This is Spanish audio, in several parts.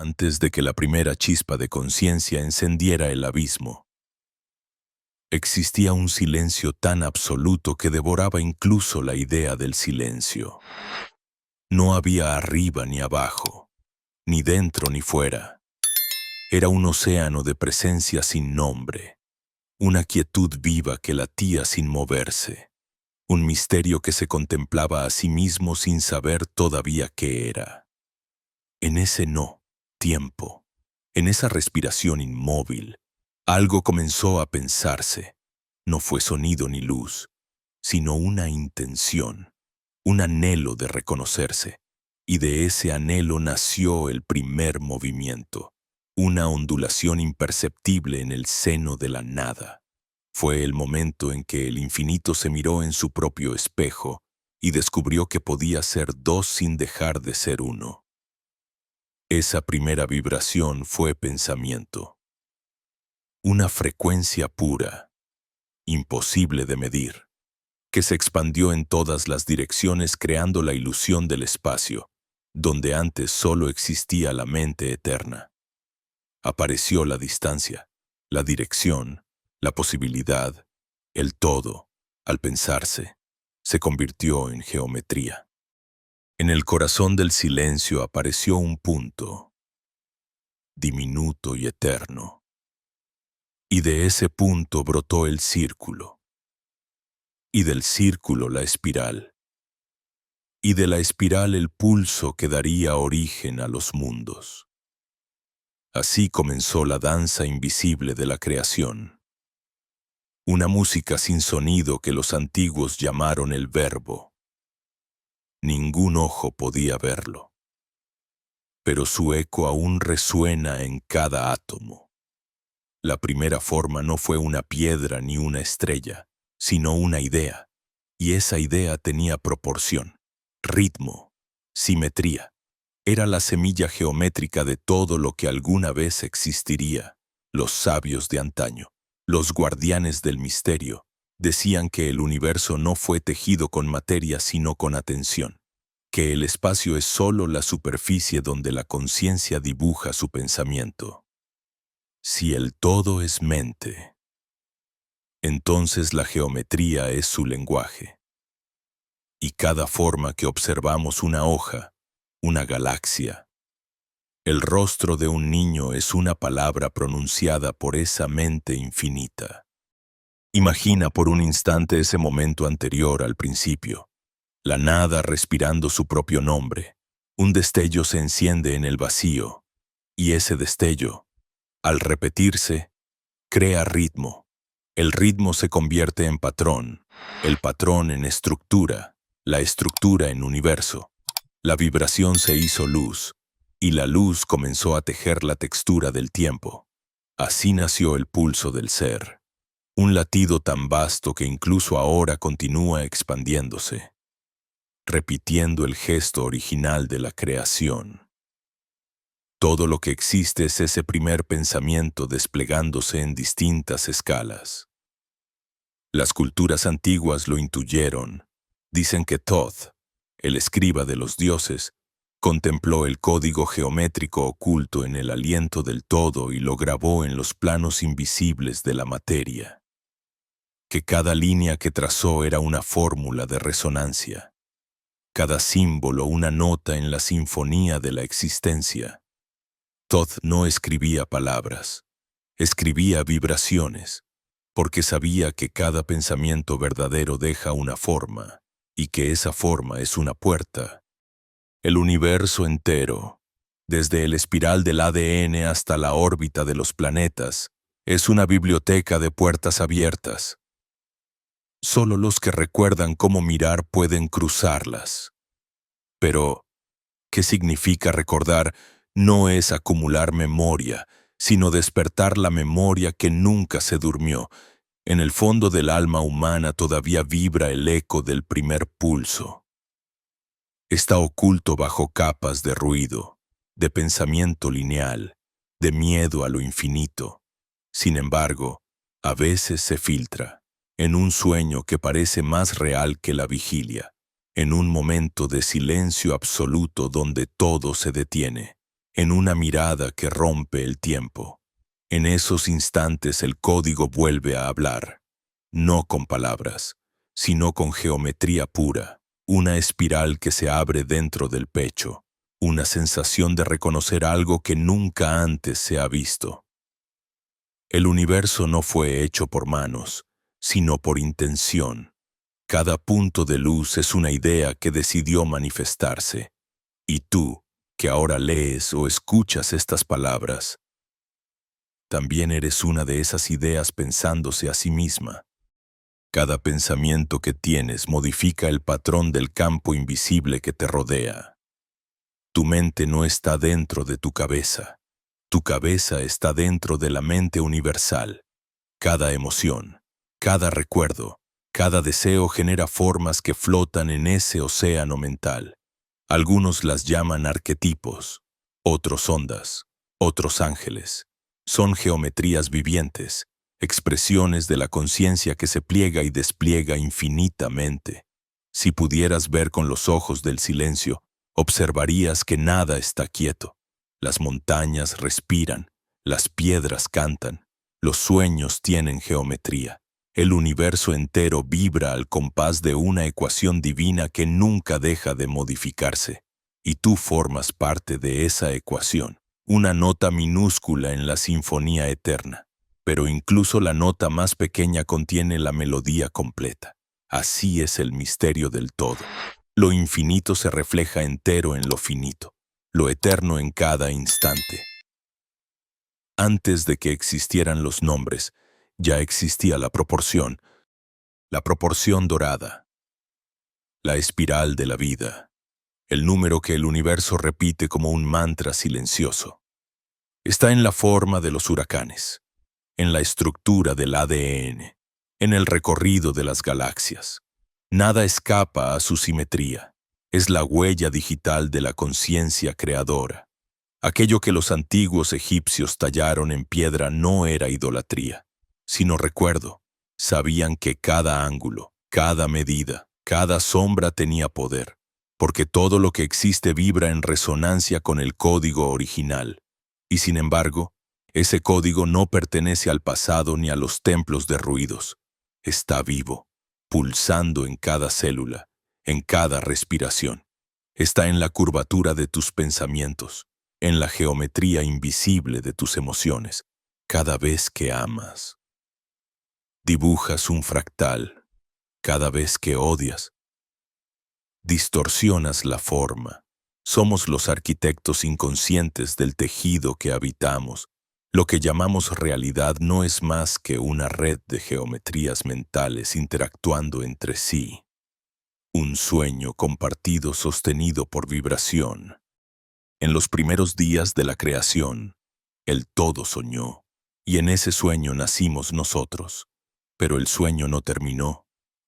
antes de que la primera chispa de conciencia encendiera el abismo. Existía un silencio tan absoluto que devoraba incluso la idea del silencio. No había arriba ni abajo, ni dentro ni fuera. Era un océano de presencia sin nombre, una quietud viva que latía sin moverse, un misterio que se contemplaba a sí mismo sin saber todavía qué era. En ese no tiempo, en esa respiración inmóvil, algo comenzó a pensarse. No fue sonido ni luz, sino una intención, un anhelo de reconocerse. Y de ese anhelo nació el primer movimiento, una ondulación imperceptible en el seno de la nada. Fue el momento en que el infinito se miró en su propio espejo y descubrió que podía ser dos sin dejar de ser uno. Esa primera vibración fue pensamiento. Una frecuencia pura, imposible de medir, que se expandió en todas las direcciones creando la ilusión del espacio, donde antes solo existía la mente eterna. Apareció la distancia, la dirección, la posibilidad, el todo, al pensarse, se convirtió en geometría. En el corazón del silencio apareció un punto, diminuto y eterno. Y de ese punto brotó el círculo, y del círculo la espiral, y de la espiral el pulso que daría origen a los mundos. Así comenzó la danza invisible de la creación, una música sin sonido que los antiguos llamaron el verbo. Ningún ojo podía verlo, pero su eco aún resuena en cada átomo. La primera forma no fue una piedra ni una estrella, sino una idea, y esa idea tenía proporción, ritmo, simetría. Era la semilla geométrica de todo lo que alguna vez existiría. Los sabios de antaño, los guardianes del misterio, decían que el universo no fue tejido con materia sino con atención, que el espacio es solo la superficie donde la conciencia dibuja su pensamiento. Si el todo es mente, entonces la geometría es su lenguaje. Y cada forma que observamos una hoja, una galaxia. El rostro de un niño es una palabra pronunciada por esa mente infinita. Imagina por un instante ese momento anterior al principio, la nada respirando su propio nombre. Un destello se enciende en el vacío, y ese destello, al repetirse, crea ritmo. El ritmo se convierte en patrón, el patrón en estructura, la estructura en universo. La vibración se hizo luz, y la luz comenzó a tejer la textura del tiempo. Así nació el pulso del ser, un latido tan vasto que incluso ahora continúa expandiéndose, repitiendo el gesto original de la creación. Todo lo que existe es ese primer pensamiento desplegándose en distintas escalas. Las culturas antiguas lo intuyeron. Dicen que Thoth, el escriba de los dioses, contempló el código geométrico oculto en el aliento del todo y lo grabó en los planos invisibles de la materia. Que cada línea que trazó era una fórmula de resonancia. Cada símbolo una nota en la sinfonía de la existencia. Thoth no escribía palabras, escribía vibraciones, porque sabía que cada pensamiento verdadero deja una forma, y que esa forma es una puerta. El universo entero, desde el espiral del ADN hasta la órbita de los planetas, es una biblioteca de puertas abiertas. Solo los que recuerdan cómo mirar pueden cruzarlas. Pero, ¿qué significa recordar? No es acumular memoria, sino despertar la memoria que nunca se durmió. En el fondo del alma humana todavía vibra el eco del primer pulso. Está oculto bajo capas de ruido, de pensamiento lineal, de miedo a lo infinito. Sin embargo, a veces se filtra, en un sueño que parece más real que la vigilia, en un momento de silencio absoluto donde todo se detiene. en una mirada que rompe el tiempo. En esos instantes el código vuelve a hablar, no con palabras, sino con geometría pura, una espiral que se abre dentro del pecho, una sensación de reconocer algo que nunca antes se ha visto. El universo no fue hecho por manos, sino por intención. Cada punto de luz es una idea que decidió manifestarse. Y tú, que ahora lees o escuchas estas palabras, también eres una de esas ideas pensándose a sí misma. Cada pensamiento que tienes modifica el patrón del campo invisible que te rodea. Tu mente no está dentro de tu cabeza. Tu cabeza está dentro de la mente universal. Cada emoción, cada recuerdo, cada deseo genera formas que flotan en ese océano mental. Algunos las llaman arquetipos, otros ondas, otros ángeles. Son geometrías vivientes, expresiones de la conciencia que se pliega y despliega infinitamente. Si pudieras ver con los ojos del silencio, observarías que nada está quieto. Las montañas respiran, las piedras cantan, los sueños tienen geometría. El universo entero vibra al compás de una ecuación divina que nunca deja de modificarse. Y tú formas parte de esa ecuación, una nota minúscula en la sinfonía eterna. Pero incluso la nota más pequeña contiene la melodía completa. Así es el misterio del todo. Lo infinito se refleja entero en lo finito, lo eterno en cada instante. Antes de que existieran los nombres, ya existía la proporción dorada, la espiral de la vida, el número que el universo repite como un mantra silencioso. Está en la forma de los huracanes, en la estructura del ADN, en el recorrido de las galaxias. Nada escapa a su simetría. Es la huella digital de la conciencia creadora. Aquello que los antiguos egipcios tallaron en piedra no era idolatría, sino recuerdo. Sabían que cada ángulo, cada medida, cada sombra tenía poder, porque todo lo que existe vibra en resonancia con el código original. Y sin embargo, ese código no pertenece al pasado ni a los templos derruidos. Está vivo, pulsando en cada célula, en cada respiración. Está en la curvatura de tus pensamientos, en la geometría invisible de tus emociones. Cada vez que amas, dibujas un fractal. Cada vez que odias, distorsionas la forma. Somos los arquitectos inconscientes del tejido que habitamos. Lo que llamamos realidad no es más que una red de geometrías mentales interactuando entre sí. Un sueño compartido sostenido por vibración. En los primeros días de la creación, el todo soñó, y en ese sueño nacimos nosotros. Pero el sueño no terminó.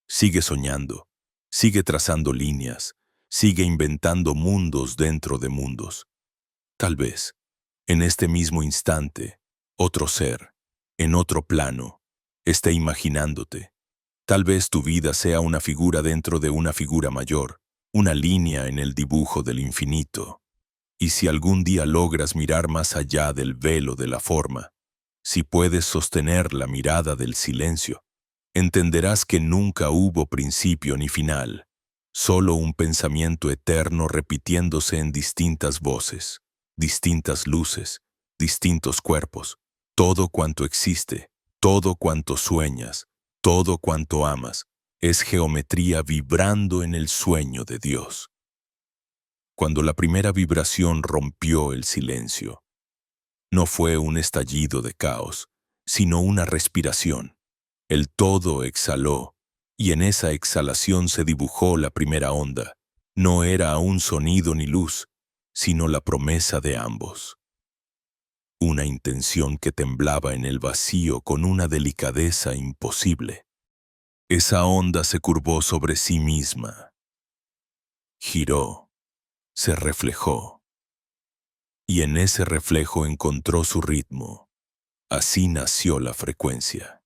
Sigue soñando, sigue trazando líneas, sigue inventando mundos dentro de mundos. Tal vez, en este mismo instante, otro ser, en otro plano, esté imaginándote. Tal vez tu vida sea una figura dentro de una figura mayor, una línea en el dibujo del infinito. Y si algún día logras mirar más allá del velo de la forma, si puedes sostener la mirada del silencio, entenderás que nunca hubo principio ni final, solo un pensamiento eterno repitiéndose en distintas voces, distintas luces, distintos cuerpos. Todo cuanto existe, todo cuanto sueñas, todo cuanto amas, es geometría vibrando en el sueño de Dios. Cuando la primera vibración rompió el silencio, no fue un estallido de caos, sino una respiración. El todo exhaló, y en esa exhalación se dibujó la primera onda. No era aún sonido ni luz, sino la promesa de ambos. Una intención que temblaba en el vacío con una delicadeza imposible. Esa onda se curvó sobre sí misma. Giró, se reflejó, y en ese reflejo encontró su ritmo. Así nació la frecuencia.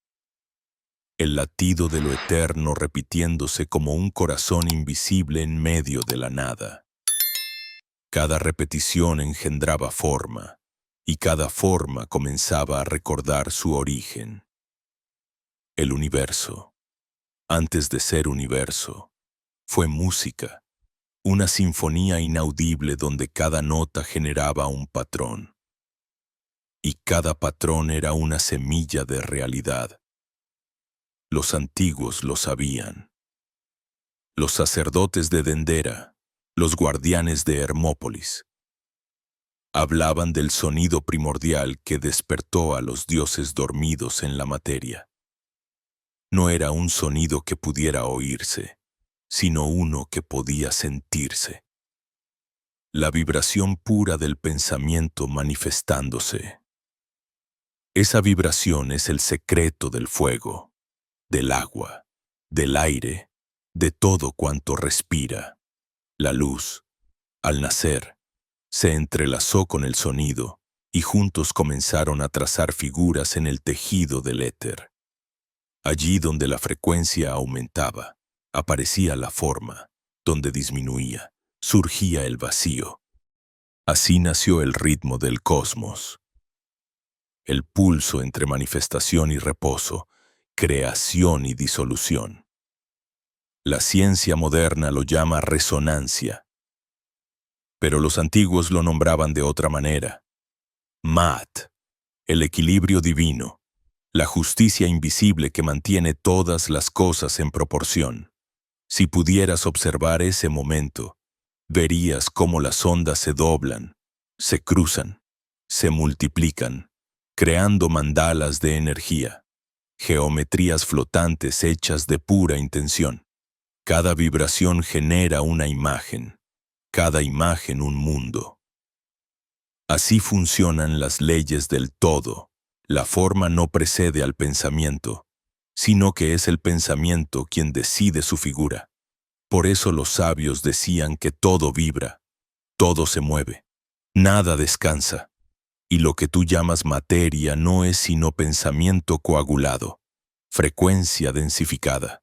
El latido de lo eterno repitiéndose como un corazón invisible en medio de la nada. Cada repetición engendraba forma, y cada forma comenzaba a recordar su origen. El universo, antes de ser universo, fue música, una sinfonía inaudible donde cada nota generaba un patrón. Y cada patrón era una semilla de realidad. Los antiguos lo sabían. Los sacerdotes de Dendera, los guardianes de Hermópolis, hablaban del sonido primordial que despertó a los dioses dormidos en la materia. No era un sonido que pudiera oírse, sino uno que podía sentirse. La vibración pura del pensamiento manifestándose. Esa vibración es el secreto del fuego, del agua, del aire, de todo cuanto respira. La luz, al nacer, se entrelazó con el sonido y juntos comenzaron a trazar figuras en el tejido del éter. Allí donde la frecuencia aumentaba, aparecía la forma, donde disminuía, surgía el vacío. Así nació el ritmo del cosmos. El pulso entre manifestación y reposo, creación y disolución. La ciencia moderna lo llama resonancia, pero los antiguos lo nombraban de otra manera. Mat, el equilibrio divino, la justicia invisible que mantiene todas las cosas en proporción. Si pudieras observar ese momento, verías cómo las ondas se doblan, se cruzan, se multiplican, creando mandalas de energía, geometrías flotantes hechas de pura intención. Cada vibración genera una imagen, cada imagen un mundo. Así funcionan las leyes del todo. La forma no precede al pensamiento, sino que es el pensamiento quien decide su figura. Por eso los sabios decían que todo vibra, todo se mueve, nada descansa. Y lo que tú llamas materia no es sino pensamiento coagulado, frecuencia densificada,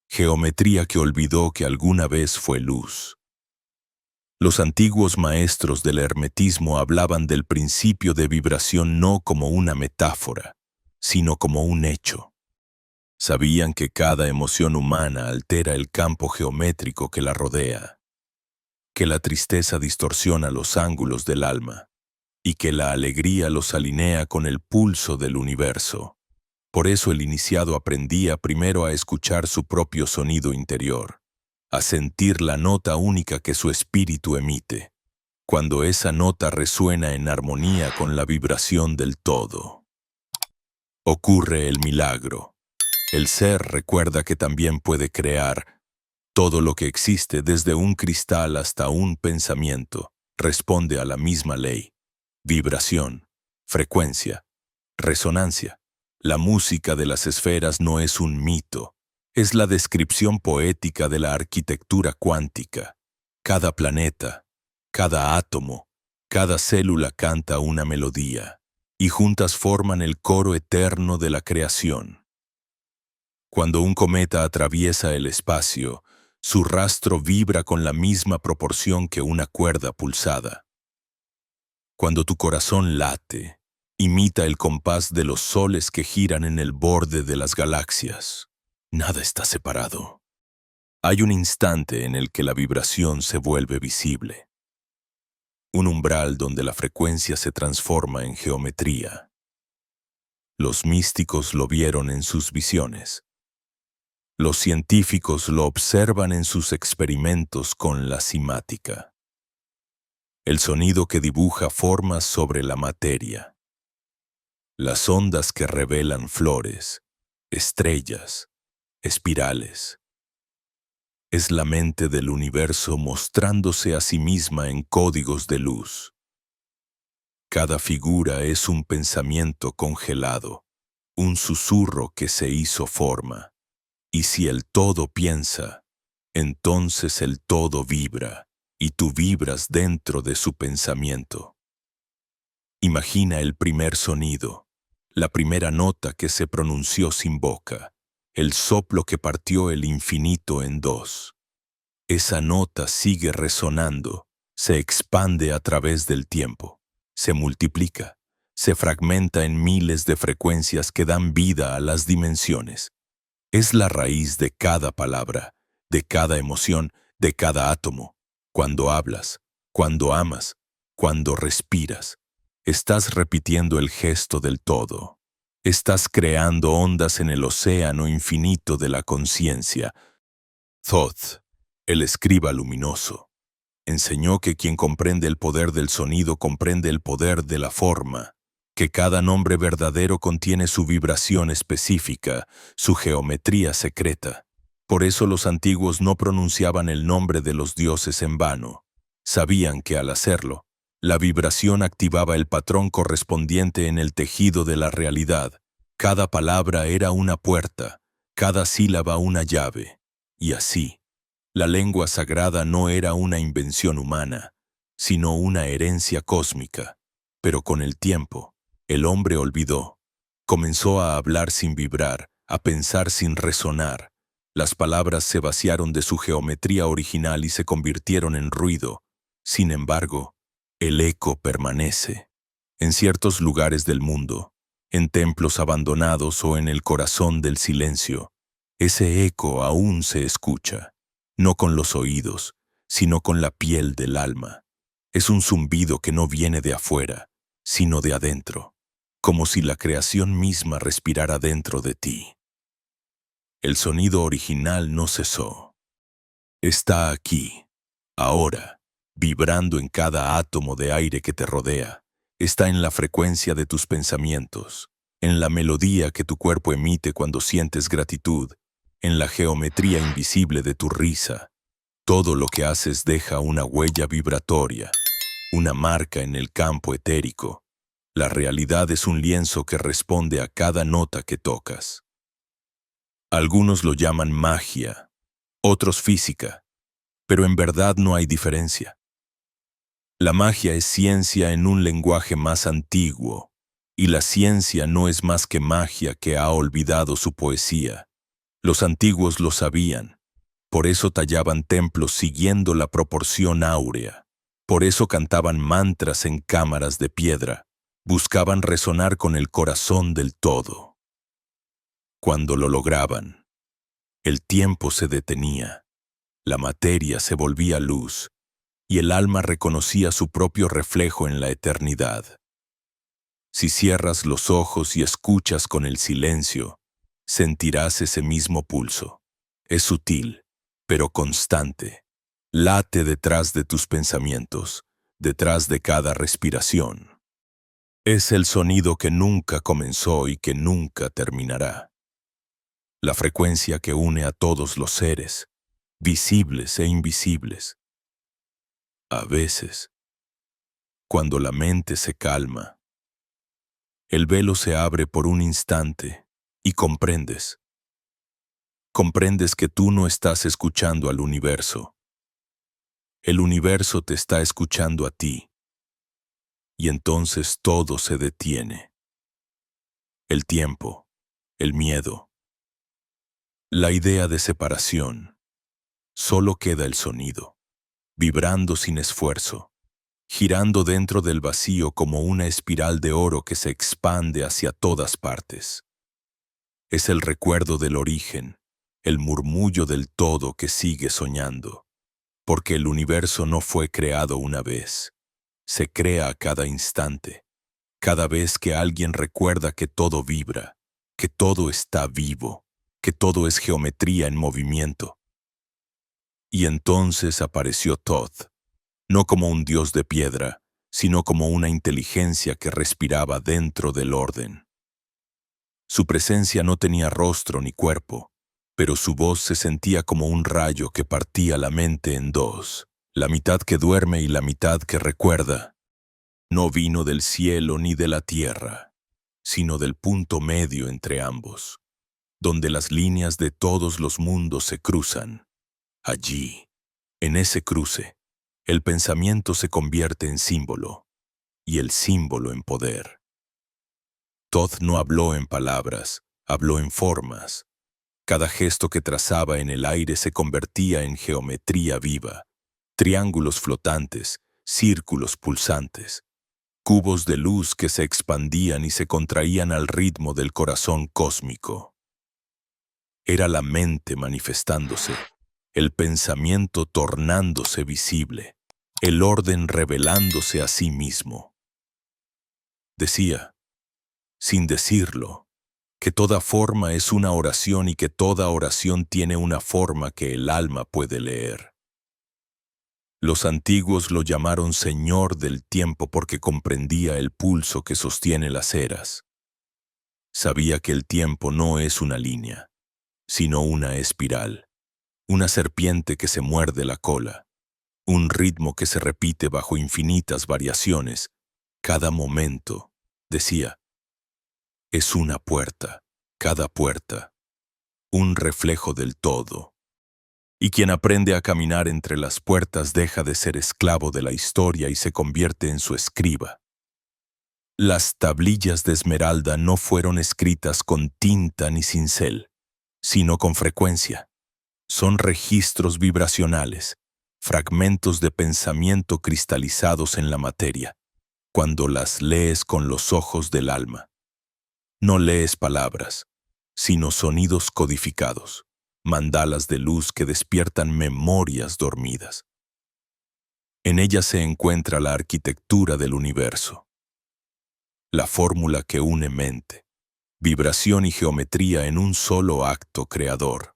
geometría que olvidó que alguna vez fue luz. Los antiguos maestros del hermetismo hablaban del principio de vibración no como una metáfora, sino como un hecho. Sabían que cada emoción humana altera el campo geométrico que la rodea, que la tristeza distorsiona los ángulos del alma y que la alegría los alinea con el pulso del universo. Por eso el iniciado aprendía primero a escuchar su propio sonido interior, a sentir la nota única que su espíritu emite, cuando esa nota resuena en armonía con la vibración del todo. Ocurre el milagro. El ser recuerda que también puede crear. Todo lo que existe, desde un cristal hasta un pensamiento, responde a la misma ley. Vibración, frecuencia, resonancia. La música de las esferas no es un mito, es la descripción poética de la arquitectura cuántica. Cada planeta, cada átomo, cada célula canta una melodía, y juntas forman el coro eterno de la creación. Cuando un cometa atraviesa el espacio, su rastro vibra con la misma proporción que una cuerda pulsada. Cuando tu corazón late, imita el compás de los soles que giran en el borde de las galaxias. Nada está separado. Hay un instante en el que la vibración se vuelve visible. Un umbral donde la frecuencia se transforma en geometría. Los místicos lo vieron en sus visiones. Los científicos lo observan en sus experimentos con la cimática. El sonido que dibuja formas sobre la materia. Las ondas que revelan flores, estrellas, espirales. Es la mente del universo mostrándose a sí misma en códigos de luz. Cada figura es un pensamiento congelado, un susurro que se hizo forma. Y si el todo piensa, entonces el todo vibra, y tú vibras dentro de su pensamiento. Imagina el primer sonido, la primera nota que se pronunció sin boca, el soplo que partió el infinito en dos. Esa nota sigue resonando, Se expande a través del tiempo, se multiplica, se fragmenta en miles de frecuencias que dan vida a las dimensiones. Es la raíz de cada palabra, de cada emoción, de cada átomo. Cuando hablas, cuando amas, cuando respiras, estás repitiendo el gesto del todo. Estás creando ondas en el océano infinito de la conciencia. Thoth, el escriba luminoso, enseñó que quien comprende el poder del sonido comprende el poder de la forma, que cada nombre verdadero contiene su vibración específica, su geometría secreta. Por eso los antiguos no pronunciaban el nombre de los dioses en vano. Sabían que al hacerlo, la vibración activaba el patrón correspondiente en el tejido de la realidad. Cada palabra era una puerta, cada sílaba una llave. Y así, la lengua sagrada no era una invención humana, sino una herencia cósmica. Pero con el tiempo, el hombre olvidó. Comenzó a hablar sin vibrar, a pensar sin resonar. Las palabras se vaciaron de su geometría original y se convirtieron en ruido. Sin embargo, el eco permanece. En ciertos lugares del mundo, en templos abandonados o en el corazón del silencio, ese eco aún se escucha, no con los oídos, sino con la piel del alma. Es un zumbido que no viene de afuera, sino de adentro, como si la creación misma respirara dentro de ti. El sonido original no cesó. Está aquí, ahora, vibrando en cada átomo de aire que te rodea. Está en la frecuencia de tus pensamientos, en la melodía que tu cuerpo emite cuando sientes gratitud, en la geometría invisible de tu risa. Todo lo que haces deja una huella vibratoria, una marca en el campo etérico. La realidad es un lienzo que responde a cada nota que tocas. Algunos lo llaman magia, otros física, pero en verdad no hay diferencia. La magia es ciencia en un lenguaje más antiguo, y la ciencia no es más que magia que ha olvidado su poesía. Los antiguos lo sabían, por eso tallaban templos siguiendo la proporción áurea, por eso cantaban mantras en cámaras de piedra, buscaban resonar con el corazón del todo. Cuando lo lograban, el tiempo se detenía, la materia se volvía luz, y el alma reconocía su propio reflejo en la eternidad. Si cierras los ojos y escuchas con el silencio, sentirás ese mismo pulso. Es sutil, pero constante. Late detrás de tus pensamientos, detrás de cada respiración. Es el sonido que nunca comenzó y que nunca terminará. La frecuencia que une a todos los seres, visibles e invisibles. A veces, cuando la mente se calma, el velo se abre por un instante y comprendes. Comprendes que tú no estás escuchando al universo. El universo te está escuchando a ti. Y entonces todo se detiene. El tiempo, el miedo, la idea de separación. Solo queda el sonido, vibrando sin esfuerzo, girando dentro del vacío como una espiral de oro que se expande hacia todas partes. Es el recuerdo del origen, el murmullo del todo que sigue soñando, porque el universo no fue creado una vez, se crea a cada instante, cada vez que alguien recuerda que todo vibra, que todo está vivo, que todo es geometría en movimiento. Y entonces apareció Thoth, no como un dios de piedra, sino como una inteligencia que respiraba dentro del orden. Su presencia no tenía rostro ni cuerpo, pero su voz se sentía como un rayo que partía la mente en dos, la mitad que duerme y la mitad que recuerda. No vino del cielo ni de la tierra, sino del punto medio entre ambos, donde las líneas de todos los mundos se cruzan. Allí, en ese cruce, el pensamiento se convierte en símbolo, y el símbolo en poder. Thoth no habló en palabras, habló en formas. Cada gesto que trazaba en el aire se convertía en geometría viva, triángulos flotantes, círculos pulsantes, cubos de luz que se expandían y se contraían al ritmo del corazón cósmico. Era la mente manifestándose, el pensamiento tornándose visible, el orden revelándose a sí mismo. Decía, sin decirlo, que toda forma es una oración y que toda oración tiene una forma que el alma puede leer. Los antiguos lo llamaron Señor del tiempo porque comprendía el pulso que sostiene las eras. Sabía que el tiempo no es una línea, sino una espiral, una serpiente que se muerde la cola, un ritmo que se repite bajo infinitas variaciones. Cada momento, decía, es una puerta, cada puerta, un reflejo del todo. Y quien aprende a caminar entre las puertas deja de ser esclavo de la historia y se convierte en su escriba. Las tablillas de esmeralda no fueron escritas con tinta ni cincel, sino con frecuencia. Son registros vibracionales, fragmentos de pensamiento cristalizados en la materia, cuando las lees con los ojos del alma. No lees palabras, sino sonidos codificados, mandalas de luz que despiertan memorias dormidas. En ellas se encuentra la arquitectura del universo, la fórmula que une mente, vibración y geometría en un solo acto creador.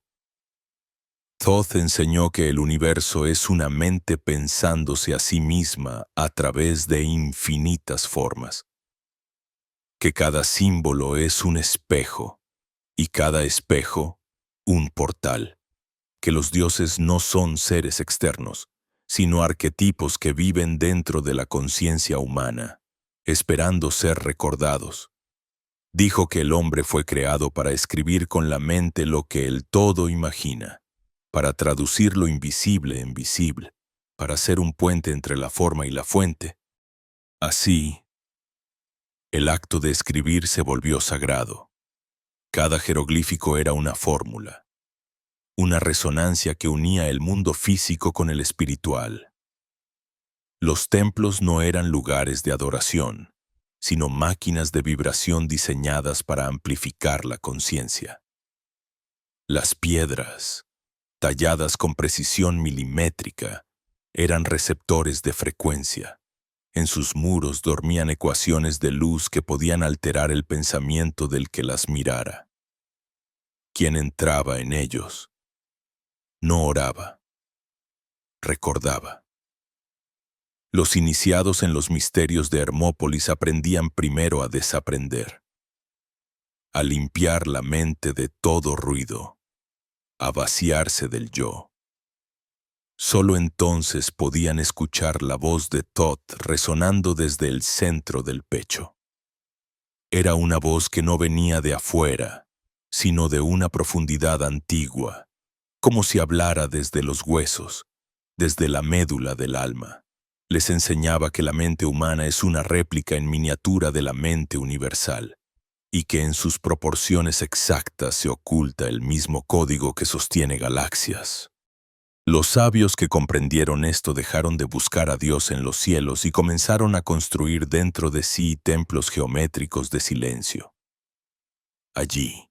Thoth enseñó que el universo es una mente pensándose a sí misma a través de infinitas formas, que cada símbolo es un espejo y cada espejo un portal, que los dioses no son seres externos, sino arquetipos que viven dentro de la conciencia humana, esperando ser recordados. Dijo que el hombre fue creado para escribir con la mente lo que el todo imagina, para traducir lo invisible en visible, para ser un puente entre la forma y la fuente. Así, el acto de escribir se volvió sagrado. Cada jeroglífico era una fórmula, una resonancia que unía el mundo físico con el espiritual. Los templos no eran lugares de adoración, sino máquinas de vibración diseñadas para amplificar la conciencia. Las piedras, talladas con precisión milimétrica, eran receptores de frecuencia. En sus muros dormían ecuaciones de luz que podían alterar el pensamiento del que las mirara. Quien entraba en ellos no oraba, recordaba. Los iniciados en los misterios de Hermópolis aprendían primero a desaprender, a limpiar la mente de todo ruido, a vaciarse del yo. Solo entonces podían escuchar la voz de Thoth resonando desde el centro del pecho. Era una voz que no venía de afuera, sino de una profundidad antigua, como si hablara desde los huesos, desde la médula del alma. Les enseñaba que la mente humana es una réplica en miniatura de la mente universal, y que en sus proporciones exactas se oculta el mismo código que sostiene galaxias. Los sabios que comprendieron esto dejaron de buscar a Dios en los cielos y comenzaron a construir dentro de sí templos geométricos de silencio. Allí,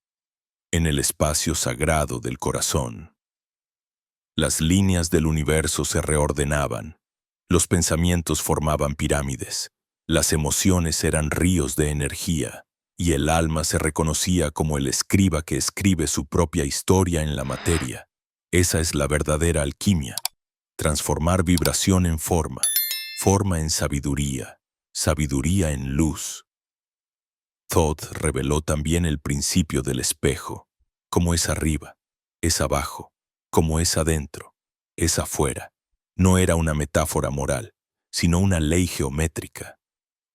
en el espacio sagrado del corazón, las líneas del universo se reordenaban, los pensamientos formaban pirámides, las emociones eran ríos de energía, y el alma se reconocía como el escriba que escribe su propia historia en la materia. Esa es la verdadera alquimia, transformar vibración en forma, forma en sabiduría, sabiduría en luz. Thoth reveló también el principio del espejo, como es arriba, es abajo, como es adentro, es afuera. No era una metáfora moral, sino una ley geométrica.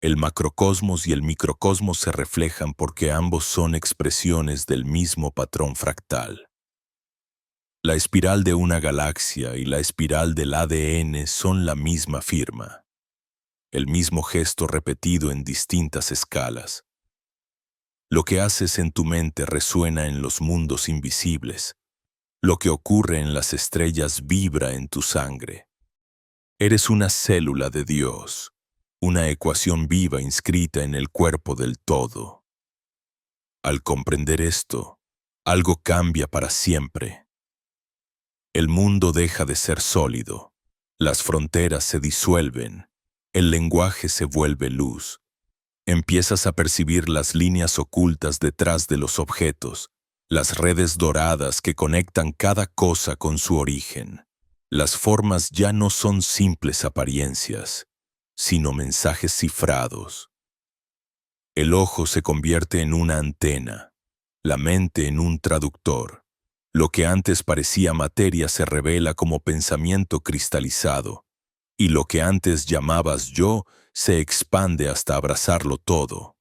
El macrocosmos y el microcosmos se reflejan porque ambos son expresiones del mismo patrón fractal. La espiral de una galaxia y la espiral del ADN son la misma firma, el mismo gesto repetido en distintas escalas. Lo que haces en tu mente resuena en los mundos invisibles. Lo que ocurre en las estrellas vibra en tu sangre. Eres una célula de Dios, una ecuación viva inscrita en el cuerpo del todo. Al comprender esto, algo cambia para siempre. El mundo deja de ser sólido, las fronteras se disuelven, el lenguaje se vuelve luz. Empiezas a percibir las líneas ocultas detrás de los objetos, las redes doradas que conectan cada cosa con su origen. Las formas ya no son simples apariencias, sino mensajes cifrados. El ojo se convierte en una antena, la mente en un traductor. Lo que antes parecía materia se revela como pensamiento cristalizado, y lo que antes llamabas yo se expande hasta abrazarlo todo.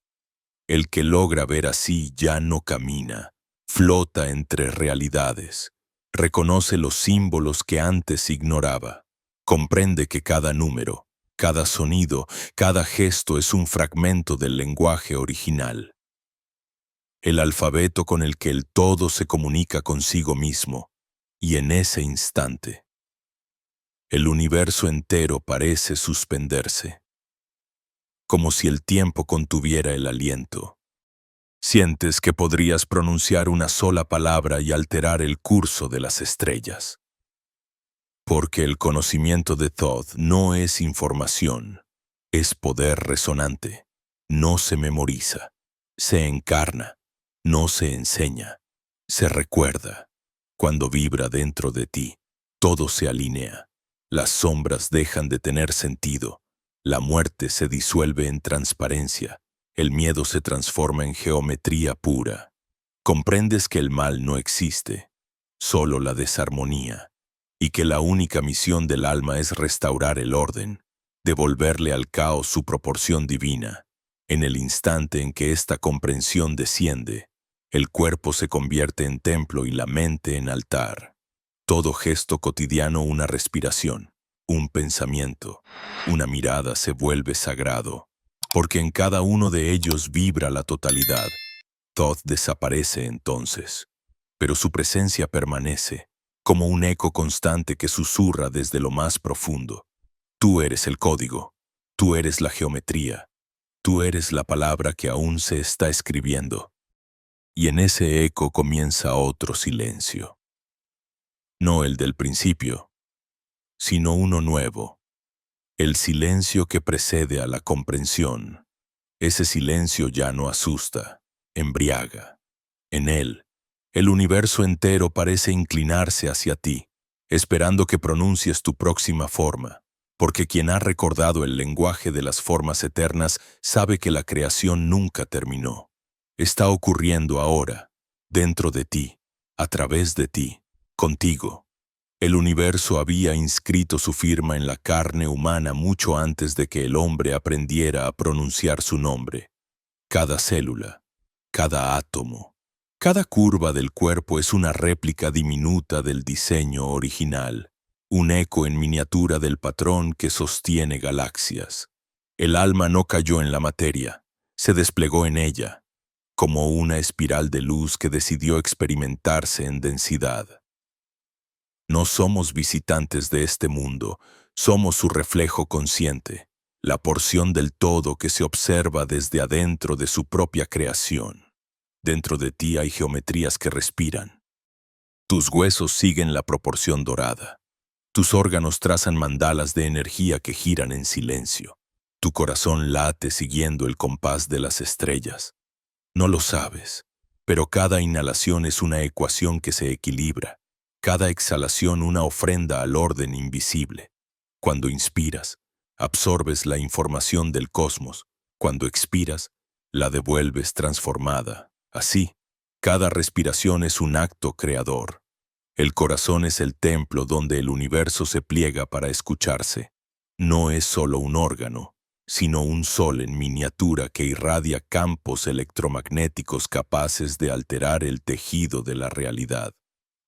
El que logra ver así ya no camina, flota entre realidades, reconoce los símbolos que antes ignoraba, comprende que cada número, cada sonido, cada gesto es un fragmento del lenguaje original. El alfabeto con el que el todo se comunica consigo mismo, y en ese instante, el universo entero parece suspenderse, como si el tiempo contuviera el aliento. Sientes que podrías pronunciar una sola palabra y alterar el curso de las estrellas. Porque el conocimiento de Thoth no es información, es poder resonante. No se memoriza, se encarna, no se enseña, se recuerda. Cuando vibra dentro de ti, todo se alinea. Las sombras dejan de tener sentido. La muerte se disuelve en transparencia. El miedo se transforma en geometría pura. Comprendes que el mal no existe, solo la desarmonía, y que la única misión del alma es restaurar el orden, devolverle al caos su proporción divina. En el instante en que esta comprensión desciende, el cuerpo se convierte en templo y la mente en altar. Todo gesto cotidiano una respiración, un pensamiento, una mirada se vuelve sagrado, porque en cada uno de ellos vibra la totalidad. Thoth desaparece entonces, pero su presencia permanece, como un eco constante que susurra desde lo más profundo. Tú eres el código, tú eres la geometría, tú eres la palabra que aún se está escribiendo. Y en ese eco comienza otro silencio. No el del principio, sino uno nuevo. El silencio que precede a la comprensión. Ese silencio ya no asusta, embriaga. En él, el universo entero parece inclinarse hacia ti, esperando que pronuncies tu próxima forma, porque quien ha recordado el lenguaje de las formas eternas sabe que la creación nunca terminó. Está ocurriendo ahora, dentro de ti, a través de ti, contigo. El universo había inscrito su firma en la carne humana mucho antes de que el hombre aprendiera a pronunciar su nombre. Cada célula, cada átomo, cada curva del cuerpo es una réplica diminuta del diseño original, un eco en miniatura del patrón que sostiene galaxias. El alma no cayó en la materia, se desplegó en ella, como una espiral de luz que decidió experimentarse en densidad. No somos visitantes de este mundo, somos su reflejo consciente, la porción del todo que se observa desde adentro de su propia creación. Dentro de ti hay geometrías que respiran. Tus huesos siguen la proporción dorada. Tus órganos trazan mandalas de energía que giran en silencio. Tu corazón late siguiendo el compás de las estrellas. No lo sabes, pero cada inhalación es una ecuación que se equilibra. Cada exhalación una ofrenda al orden invisible. Cuando inspiras, absorbes la información del cosmos. Cuando expiras, la devuelves transformada. Así, cada respiración es un acto creador. El corazón es el templo donde el universo se pliega para escucharse. No es solo un órgano, sino un sol en miniatura que irradia campos electromagnéticos capaces de alterar el tejido de la realidad.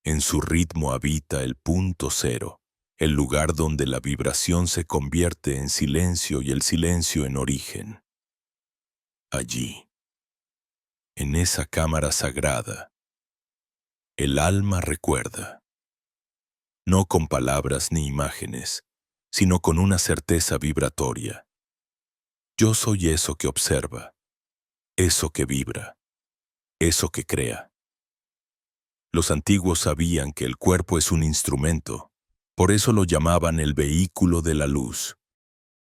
En su ritmo habita el punto cero, el lugar donde la vibración se convierte en silencio y el silencio en origen. Allí, en esa cámara sagrada, el alma recuerda, no con palabras ni imágenes, sino con una certeza vibratoria. Yo soy eso que observa, eso que vibra, eso que crea. Los antiguos sabían que el cuerpo es un instrumento, por eso lo llamaban el vehículo de la luz.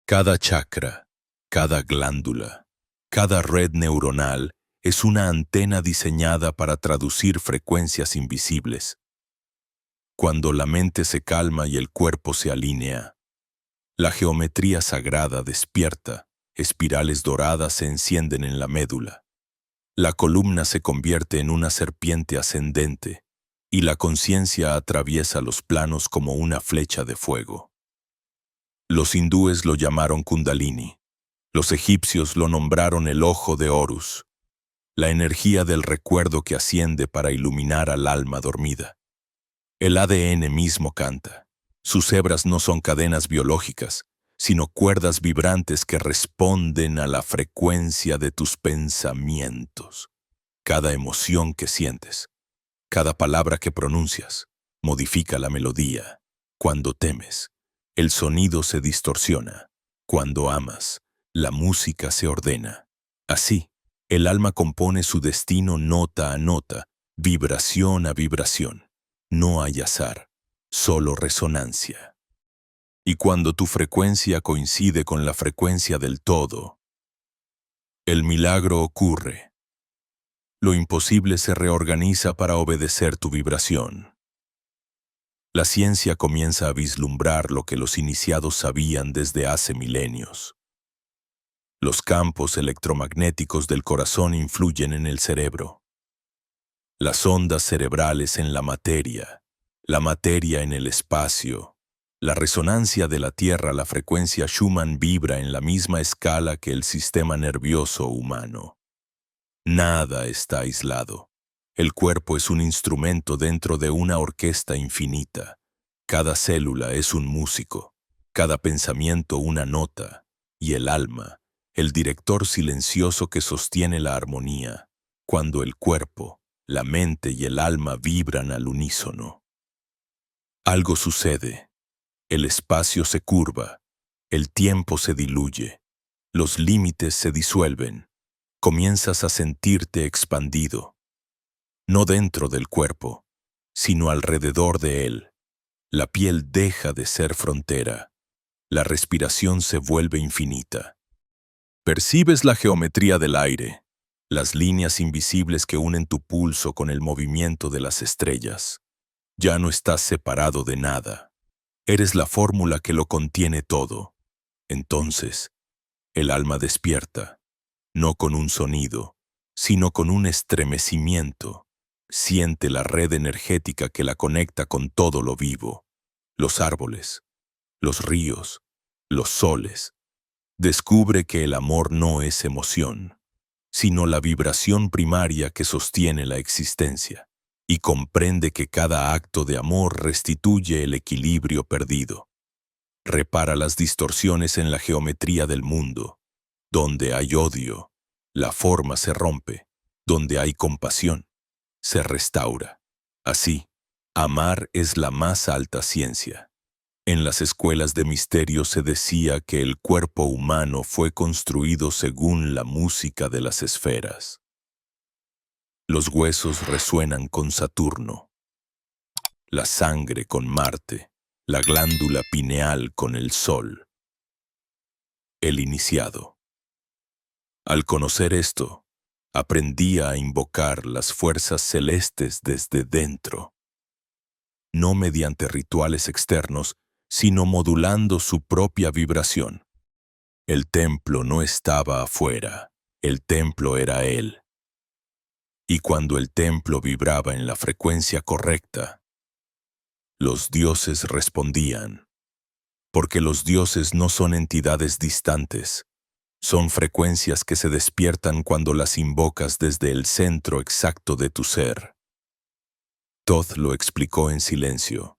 Cada chakra, cada glándula, cada red neuronal es una antena diseñada para traducir frecuencias invisibles. Cuando la mente se calma y el cuerpo se alinea, la geometría sagrada despierta, espirales doradas se encienden en la médula. La columna se convierte en una serpiente ascendente y la conciencia atraviesa los planos como una flecha de fuego. Los hindúes lo llamaron Kundalini. Los egipcios lo nombraron el ojo de Horus, la energía del recuerdo que asciende para iluminar al alma dormida. El ADN mismo canta. Sus hebras no son cadenas biológicas, sino cuerdas vibrantes que responden a la frecuencia de tus pensamientos. Cada emoción que sientes, cada palabra que pronuncias, modifica la melodía. Cuando temes, el sonido se distorsiona. Cuando amas, la música se ordena. Así, el alma compone su destino nota a nota, vibración a vibración. No hay azar, solo resonancia. Y cuando tu frecuencia coincide con la frecuencia del todo, el milagro ocurre. Lo imposible se reorganiza para obedecer tu vibración. La ciencia comienza a vislumbrar lo que los iniciados sabían desde hace milenios. Los campos electromagnéticos del corazón influyen en el cerebro. Las ondas cerebrales en la materia en el espacio. La resonancia de la Tierra, la frecuencia Schumann vibra en la misma escala que el sistema nervioso humano. Nada está aislado. El cuerpo es un instrumento dentro de una orquesta infinita. Cada célula es un músico, cada pensamiento una nota, y el alma, el director silencioso que sostiene la armonía, cuando el cuerpo, la mente y el alma vibran al unísono. Algo sucede. El espacio se curva, el tiempo se diluye, los límites se disuelven. Comienzas a sentirte expandido. No dentro del cuerpo, sino alrededor de él. La piel deja de ser frontera. La respiración se vuelve infinita. Percibes la geometría del aire, las líneas invisibles que unen tu pulso con el movimiento de las estrellas. Ya no estás separado de nada. Eres la fórmula que lo contiene todo. Entonces, el alma despierta, no con un sonido, sino con un estremecimiento. Siente la red energética que la conecta con todo lo vivo, los árboles, los ríos, los soles. Descubre que el amor no es emoción, sino la vibración primaria que sostiene la existencia, y comprende que cada acto de amor restituye el equilibrio perdido. Repara las distorsiones en la geometría del mundo. Donde hay odio, la forma se rompe. Donde hay compasión, se restaura. Así, amar es la más alta ciencia. En las escuelas de misterio se decía que el cuerpo humano fue construido según la música de las esferas. Los huesos resuenan con Saturno, la sangre con Marte, la glándula pineal con el Sol. El iniciado. Al conocer esto, aprendía a invocar las fuerzas celestes desde dentro, no mediante rituales externos, sino modulando su propia vibración. El templo no estaba afuera, el templo era él. Y cuando el templo vibraba en la frecuencia correcta, los dioses respondían, porque los dioses no son entidades distantes, son frecuencias que se despiertan cuando las invocas desde el centro exacto de tu ser. Todd lo explicó en silencio,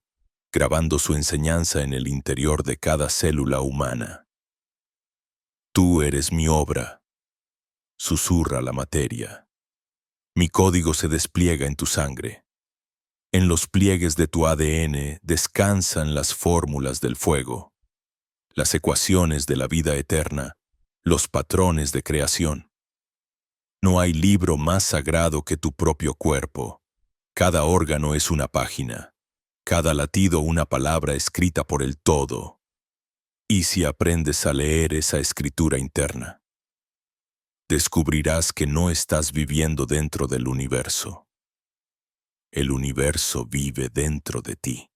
grabando su enseñanza en el interior de cada célula humana. Tú eres mi obra, susurra la materia. Mi código se despliega en tu sangre. En los pliegues de tu ADN descansan las fórmulas del fuego. las ecuaciones de la vida eterna, los patrones de creación. No hay libro más sagrado que tu propio cuerpo. Cada órgano es una página, cada latido una palabra escrita por el todo. Y si aprendes a leer esa escritura interna, descubrirás que no estás viviendo dentro del universo. El universo vive dentro de ti.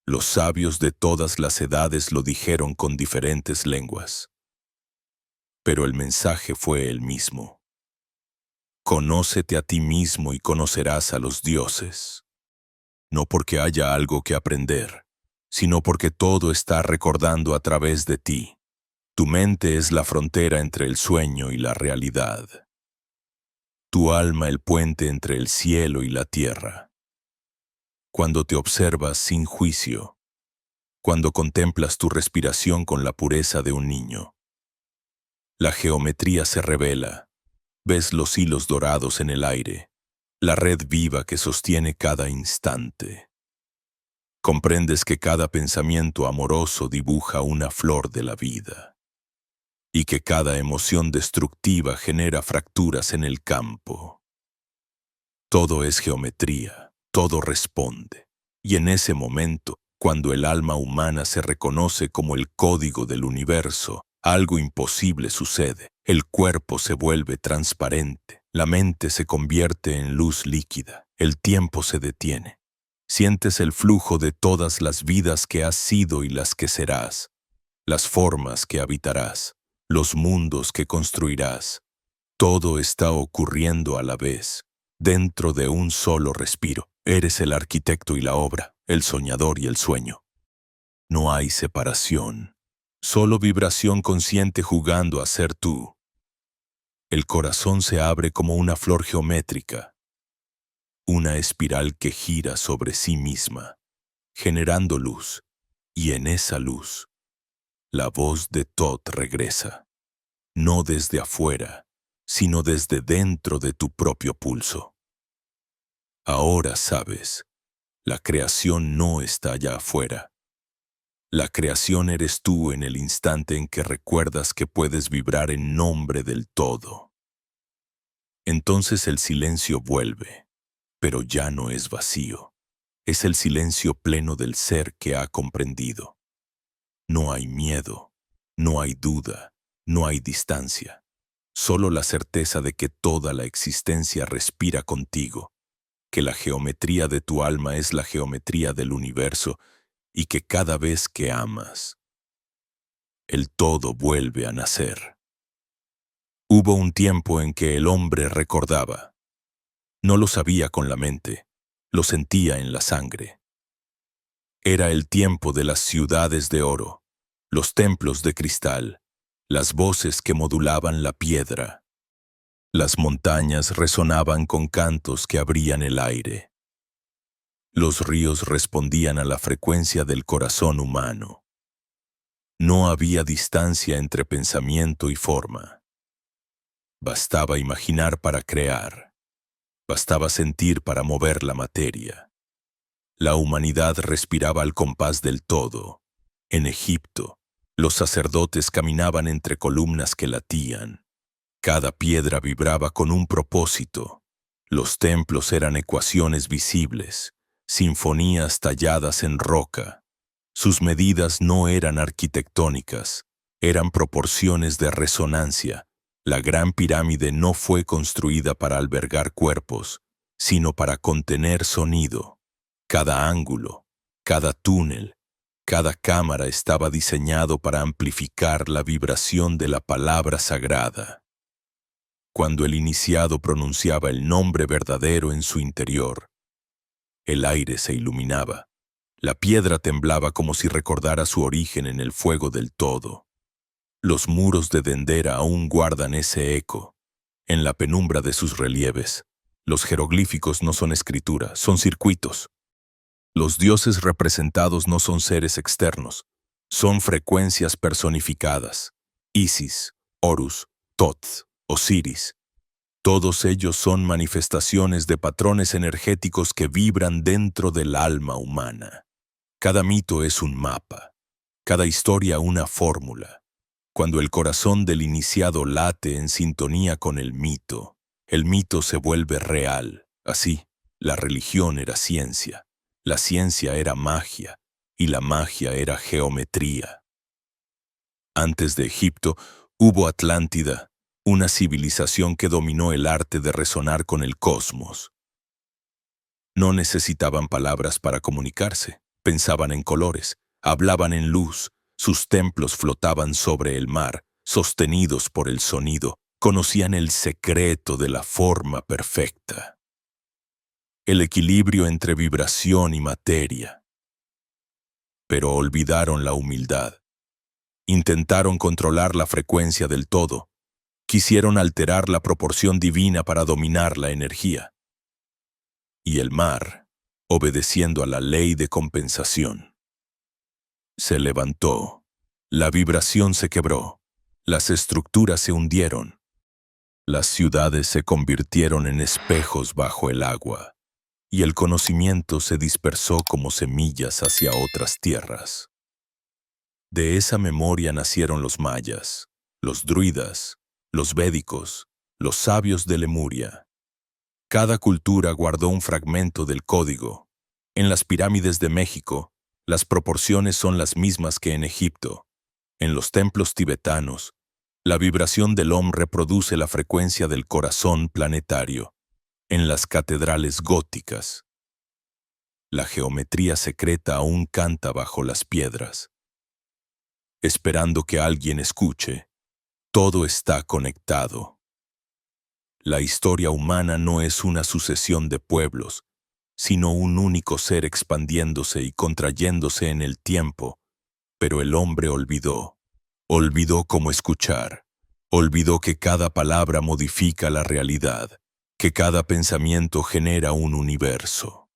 Los sabios de todas las edades lo dijeron con diferentes lenguas, pero el mensaje fue el mismo. Conócete a ti mismo y conocerás a los dioses. No porque haya algo que aprender, sino porque todo está recordando a través de ti. Tu mente es la frontera entre el sueño y la realidad. Tu alma el puente entre el cielo y la tierra. Cuando te observas sin juicio, cuando contemplas tu respiración con la pureza de un niño, la geometría se revela, ves los hilos dorados en el aire, la red viva que sostiene cada instante. Comprendes que cada pensamiento amoroso dibuja una flor de la vida, y que cada emoción destructiva genera fracturas en el campo. Todo es geometría, todo responde, y en ese momento, cuando el alma humana se reconoce como el código del universo, algo imposible sucede. El cuerpo se vuelve transparente, la mente se convierte en luz líquida, el tiempo se detiene. Sientes el flujo de todas las vidas que has sido y las que serás, las formas que habitarás, los mundos que construirás. Todo está ocurriendo a la vez, dentro de un solo respiro. Eres el arquitecto y la obra, el soñador y el sueño. No hay separación, solo vibración consciente jugando a ser tú. El corazón se abre como una flor geométrica, una espiral que gira sobre sí misma, generando luz, y en esa luz, la voz de Thoth regresa, no desde afuera, sino desde dentro de tu propio pulso. Ahora sabes, la creación no está allá afuera. La creación eres tú en el instante en que recuerdas que puedes vibrar en nombre del todo. Entonces el silencio vuelve, pero ya no es vacío. Es el silencio pleno del ser que ha comprendido. No hay miedo, no hay duda, no hay distancia. Solo la certeza de que toda la existencia respira contigo, que la geometría de tu alma es la geometría del universo y que cada vez que amas, el todo vuelve a nacer. Hubo un tiempo en que el hombre recordaba. No lo sabía con la mente, lo sentía en la sangre. Era el tiempo de las ciudades de oro, los templos de cristal, las voces que modulaban la piedra. Las montañas resonaban con cantos que abrían el aire. Los ríos respondían a la frecuencia del corazón humano. No había distancia entre pensamiento y forma. Bastaba imaginar para crear. Bastaba sentir para mover la materia. La humanidad respiraba al compás del todo. En Egipto, los sacerdotes caminaban entre columnas que latían. Cada piedra vibraba con un propósito. Los templos eran ecuaciones visibles, sinfonías talladas en roca. Sus medidas no eran arquitectónicas, eran proporciones de resonancia. La gran pirámide no fue construida para albergar cuerpos, sino para contener sonido. Cada ángulo, cada túnel, cada cámara estaba diseñado para amplificar la vibración de la palabra sagrada. Cuando el iniciado pronunciaba el nombre verdadero en su interior, el aire se iluminaba. La piedra temblaba como si recordara su origen en el fuego del todo. Los muros de Dendera aún guardan ese eco. En la penumbra de sus relieves, los jeroglíficos no son escritura, son circuitos. Los dioses representados no son seres externos, son frecuencias personificadas. Isis, Horus, Thoth, Osiris. Todos ellos son manifestaciones de patrones energéticos que vibran dentro del alma humana. Cada mito es un mapa. cada historia una fórmula. Cuando el corazón del iniciado late en sintonía con el mito se vuelve real. Así, la religión era ciencia, la ciencia era magia y la magia era geometría. Antes de Egipto, hubo Atlántida, una civilización que dominó el arte de resonar con el cosmos. No necesitaban palabras para comunicarse, pensaban en colores, hablaban en luz, sus templos flotaban sobre el mar, sostenidos por el sonido, conocían el secreto de la forma perfecta, el equilibrio entre vibración y materia. Pero olvidaron la humildad. Intentaron controlar la frecuencia del todo. Quisieron alterar la proporción divina para dominar la energía. Y el mar, obedeciendo a la ley de compensación, se levantó. La vibración se quebró. Las estructuras se hundieron. Las ciudades se convirtieron en espejos bajo el agua. Y el conocimiento se dispersó como semillas hacia otras tierras. De esa memoria nacieron los mayas, los druidas, los védicos, los sabios de Lemuria. Cada cultura guardó un fragmento del código. En las pirámides de México, las proporciones son las mismas que en Egipto. En los templos tibetanos, la vibración del Om reproduce la frecuencia del corazón planetario. En las catedrales góticas, la geometría secreta aún canta bajo las piedras. Esperando que alguien escuche, todo está conectado. La historia humana no es una sucesión de pueblos, sino un único ser expandiéndose y contrayéndose en el tiempo. Pero el hombre olvidó cómo escuchar, olvidó que cada palabra modifica la realidad, que cada pensamiento genera un universo.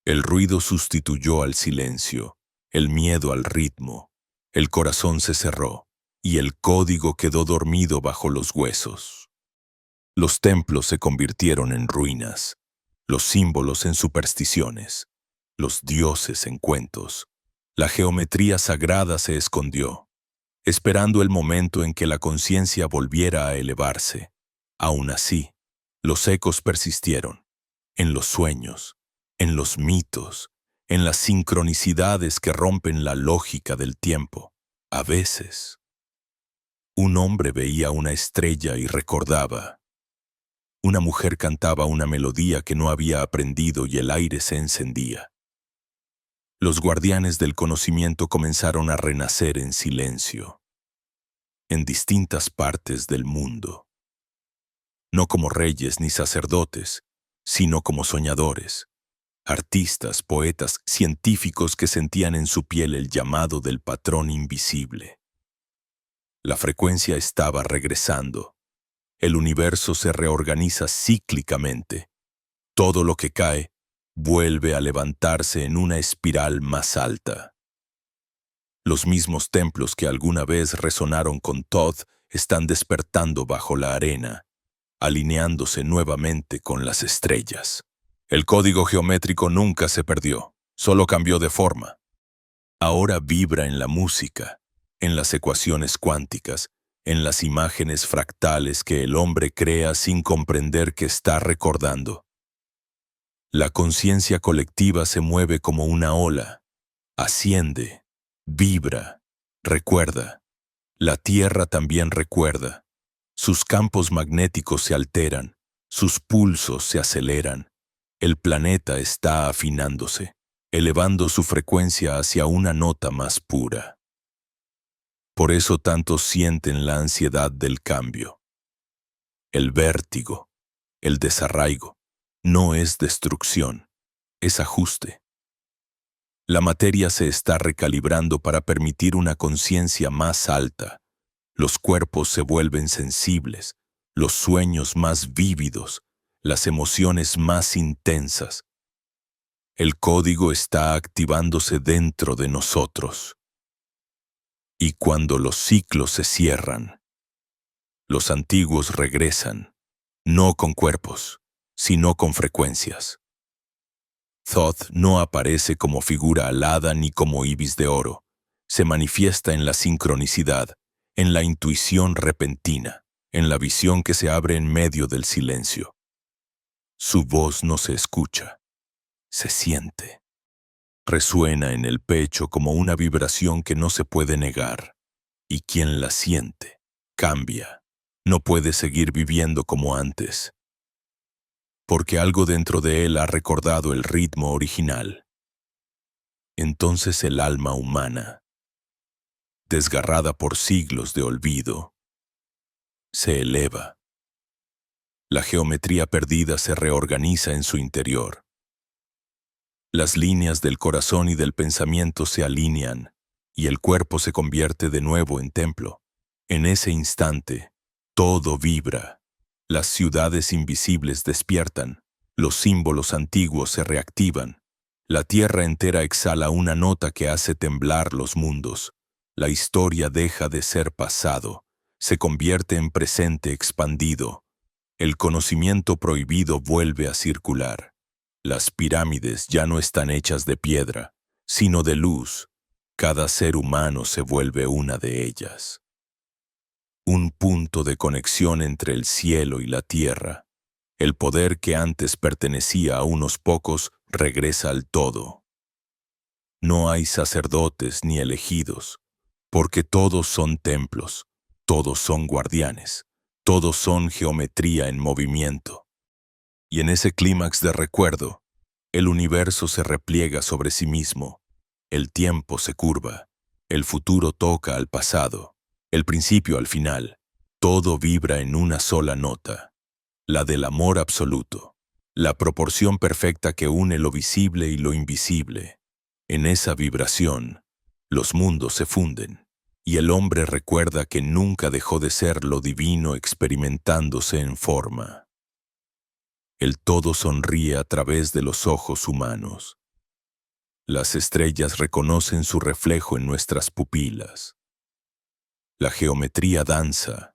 El ruido sustituyó al silencio, el miedo al ritmo, el corazón se cerró y el código quedó dormido bajo los huesos. Los templos se convirtieron en ruinas, los símbolos en supersticiones, los dioses en cuentos. La geometría sagrada se escondió, esperando el momento en que la conciencia volviera a elevarse. Aún así, los ecos persistieron, en los sueños, en los mitos, en las sincronicidades que rompen la lógica del tiempo. A veces, un hombre veía una estrella y recordaba. Una mujer cantaba una melodía que no había aprendido y el aire se encendía. Los guardianes del conocimiento comenzaron a renacer en silencio, en distintas partes del mundo. No como reyes ni sacerdotes, sino como soñadores, artistas, poetas, científicos que sentían en su piel el llamado del patrón invisible. La frecuencia estaba regresando. El universo se reorganiza cíclicamente. Todo lo que cae vuelve a levantarse en una espiral más alta. Los mismos templos que alguna vez resonaron con Thoth están despertando bajo la arena, alineándose nuevamente con las estrellas. El código geométrico nunca se perdió, solo cambió de forma. Ahora vibra en la música, en las ecuaciones cuánticas, en las imágenes fractales que el hombre crea sin comprender que está recordando. La conciencia colectiva se mueve como una ola, asciende, vibra, recuerda. La Tierra también recuerda. Sus campos magnéticos se alteran, sus pulsos se aceleran. El planeta está afinándose, elevando su frecuencia hacia una nota más pura. Por eso tantos sienten la ansiedad del cambio. El vértigo, el desarraigo, no es destrucción, es ajuste. La materia se está recalibrando para permitir una conciencia más alta. Los cuerpos se vuelven sensibles, los sueños más vívidos, las emociones más intensas. El código está activándose dentro de nosotros. Y cuando los ciclos se cierran, los antiguos regresan, no con cuerpos, sino con frecuencias. Thoth no aparece como figura alada ni como ibis de oro. Se manifiesta en la sincronicidad, en la intuición repentina, en la visión que se abre en medio del silencio. Su voz no se escucha, se siente. Resuena en el pecho como una vibración que no se puede negar. Y quien la siente, cambia. No puede seguir viviendo como antes, porque algo dentro de él ha recordado el ritmo original. Entonces el alma humana, desgarrada por siglos de olvido, se eleva. La geometría perdida se reorganiza en su interior. Las líneas del corazón y del pensamiento se alinean, y el cuerpo se convierte de nuevo en templo. En ese instante, todo vibra. Las ciudades invisibles despiertan, los símbolos antiguos se reactivan. La tierra entera exhala una nota que hace temblar los mundos. La historia deja de ser pasado, se convierte en presente expandido. El conocimiento prohibido vuelve a circular. Las pirámides ya no están hechas de piedra, sino de luz. Cada ser humano se vuelve una de ellas. Un punto de conexión entre el cielo y la tierra. El poder que antes pertenecía a unos pocos regresa al todo. No hay sacerdotes ni elegidos, porque todos son templos, todos son guardianes, todos son geometría en movimiento. Y en ese clímax de recuerdo, el universo se repliega sobre sí mismo, el tiempo se curva, el futuro toca al pasado, el principio al final, todo vibra en una sola nota, la del amor absoluto, la proporción perfecta que une lo visible y lo invisible. En esa vibración, los mundos se funden, y el hombre recuerda que nunca dejó de ser lo divino experimentándose en forma. El todo sonríe a través de los ojos humanos. Las estrellas reconocen su reflejo en nuestras pupilas. La geometría danza,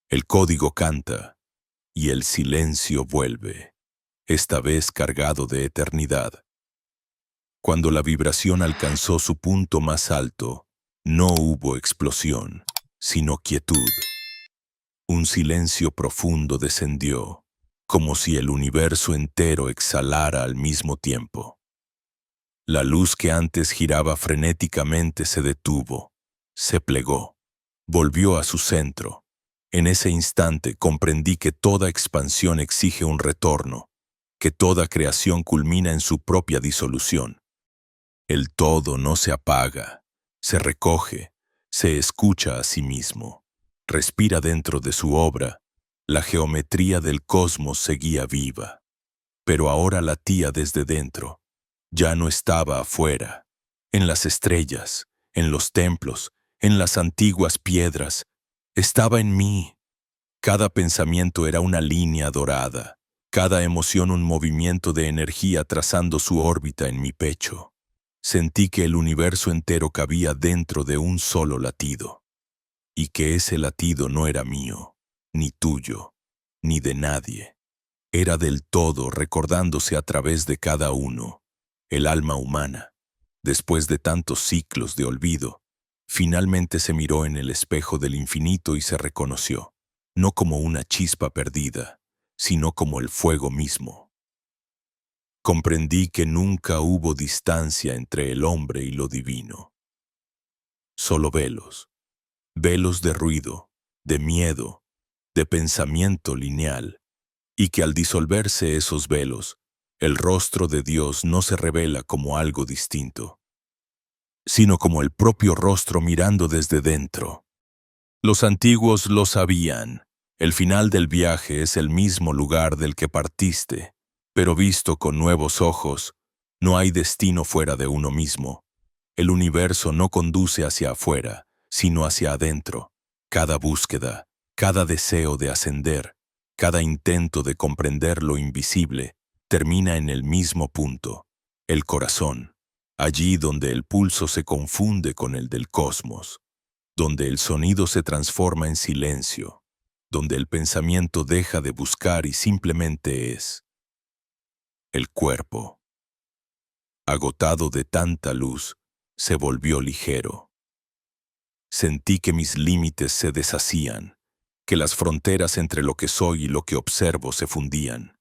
el código canta, y el silencio vuelve, esta vez cargado de eternidad. Cuando la vibración alcanzó su punto más alto, no hubo explosión, sino quietud. Un silencio profundo descendió, como si el universo entero exhalara al mismo tiempo. La luz que antes giraba frenéticamente se detuvo, se plegó, volvió a su centro. En ese instante comprendí que toda expansión exige un retorno, que toda creación culmina en su propia disolución. El todo no se apaga, se recoge, se escucha a sí mismo, respira dentro de su obra. La geometría del cosmos seguía viva, pero ahora latía desde dentro. Ya no estaba afuera, en las estrellas, en los templos, en las antiguas piedras. Estaba en mí. Cada pensamiento era una línea dorada, cada emoción un movimiento de energía trazando su órbita en mi pecho. Sentí que el universo entero cabía dentro de un solo latido, y que ese latido no era mío, ni tuyo, ni de nadie. Era del todo recordándose a través de cada uno. El alma humana, después de tantos ciclos de olvido, finalmente se miró en el espejo del infinito y se reconoció, no como una chispa perdida, sino como el fuego mismo. Comprendí que nunca hubo distancia entre el hombre y lo divino. Solo velos, velos de ruido, de miedo, de pensamiento lineal, y que al disolverse esos velos, el rostro de Dios no se revela como algo distinto, sino como el propio rostro mirando desde dentro. Los antiguos lo sabían. El final del viaje es el mismo lugar del que partiste, pero visto con nuevos ojos, no hay destino fuera de uno mismo. El universo no conduce hacia afuera, sino hacia adentro. Cada búsqueda, cada deseo de ascender, cada intento de comprender lo invisible, termina en el mismo punto, el corazón, allí donde el pulso se confunde con el del cosmos, donde el sonido se transforma en silencio, donde el pensamiento deja de buscar y simplemente es. El cuerpo, agotado de tanta luz, se volvió ligero. Sentí que mis límites se deshacían, que las fronteras entre lo que soy y lo que observo se fundían.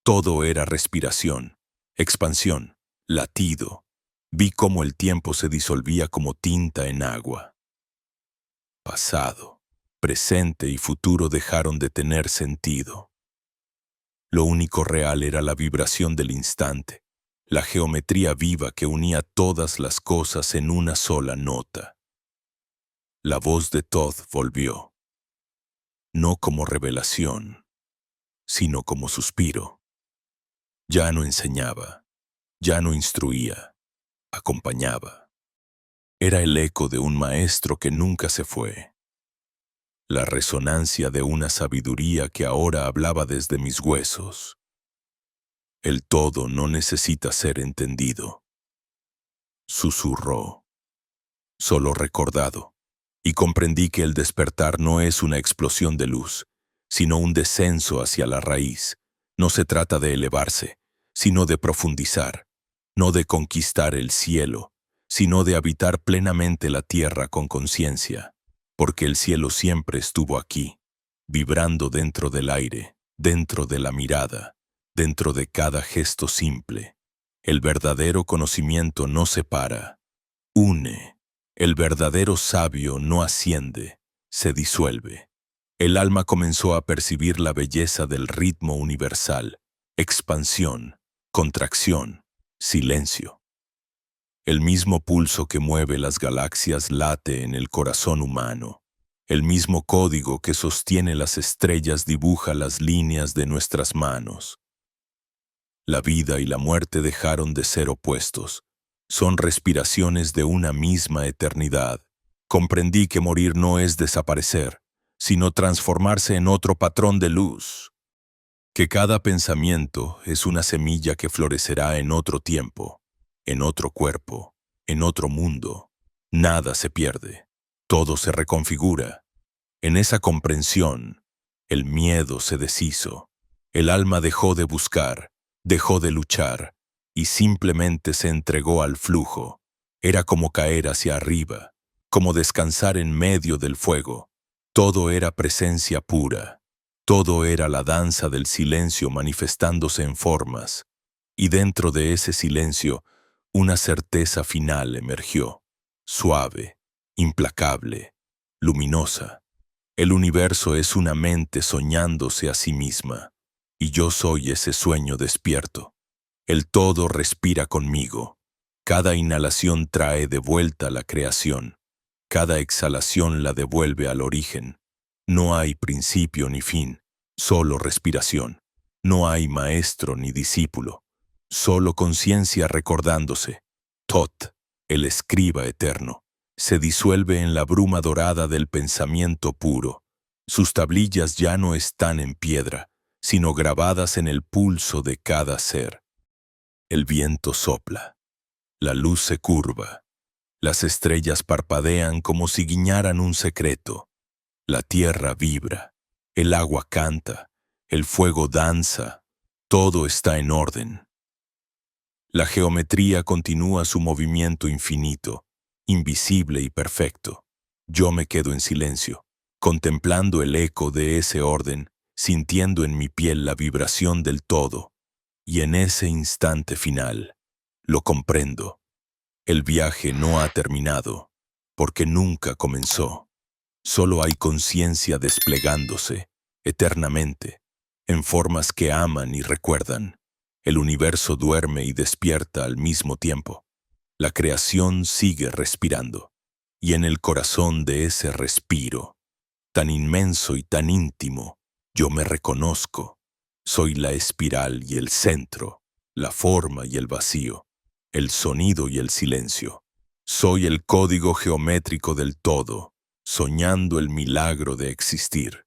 Todo era respiración, expansión, latido. Vi cómo el tiempo se disolvía como tinta en agua. Pasado, presente y futuro dejaron de tener sentido. Lo único real era la vibración del instante, la geometría viva que unía todas las cosas en una sola nota. La voz de Todd volvió, no como revelación, sino como suspiro. Ya no enseñaba, ya no instruía, acompañaba. Era el eco de un maestro que nunca se fue. La resonancia de una sabiduría que ahora hablaba desde mis huesos. El todo no necesita ser entendido. Susurró, solo recordado, y comprendí que el despertar no es una explosión de luz, sino un descenso hacia la raíz. No se trata de elevarse, sino de profundizar, no de conquistar el cielo, sino de habitar plenamente la tierra con conciencia, porque el cielo siempre estuvo aquí, vibrando dentro del aire, dentro de la mirada, dentro de cada gesto simple. El verdadero conocimiento no separa, une. El verdadero sabio no asciende, se disuelve. El alma comenzó a percibir la belleza del ritmo universal, expansión, contracción, silencio. El mismo pulso que mueve las galaxias late en el corazón humano. El mismo código que sostiene las estrellas dibuja las líneas de nuestras manos. La vida y la muerte dejaron de ser opuestos. Son respiraciones de una misma eternidad. Comprendí que morir no es desaparecer, sino transformarse en otro patrón de luz. Que cada pensamiento es una semilla que florecerá en otro tiempo, en otro cuerpo, en otro mundo. Nada se pierde, todo se reconfigura. En esa comprensión, el miedo se deshizo. El alma dejó de buscar, dejó de luchar y simplemente se entregó al flujo. Era como caer hacia arriba, como descansar en medio del fuego. Todo era presencia pura. Todo era la danza del silencio manifestándose en formas. Y dentro de ese silencio, una certeza final emergió, suave, implacable, luminosa. El universo es una mente soñándose a sí misma, y yo soy ese sueño despierto. El todo respira conmigo. Cada inhalación trae de vuelta la creación. Cada exhalación la devuelve al origen. No hay principio ni fin, solo respiración. No hay maestro ni discípulo, solo conciencia recordándose. Tot, el escriba eterno, se disuelve en la bruma dorada del pensamiento puro. Sus tablillas ya no están en piedra, sino grabadas en el pulso de cada ser. El viento sopla, la luz se curva, las estrellas parpadean como si guiñaran un secreto. La tierra vibra, el agua canta, el fuego danza, todo está en orden. La geometría continúa su movimiento infinito, invisible y perfecto. Yo me quedo en silencio, contemplando el eco de ese orden, sintiendo en mi piel la vibración del todo. Y en ese instante final, lo comprendo. El viaje no ha terminado, porque nunca comenzó. Solo hay conciencia desplegándose, eternamente, en formas que aman y recuerdan. El universo duerme y despierta al mismo tiempo. La creación sigue respirando. Y en el corazón de ese respiro, tan inmenso y tan íntimo, yo me reconozco. Soy la espiral y el centro, la forma y el vacío, el sonido y el silencio. Soy el código geométrico del todo, soñando el milagro de existir.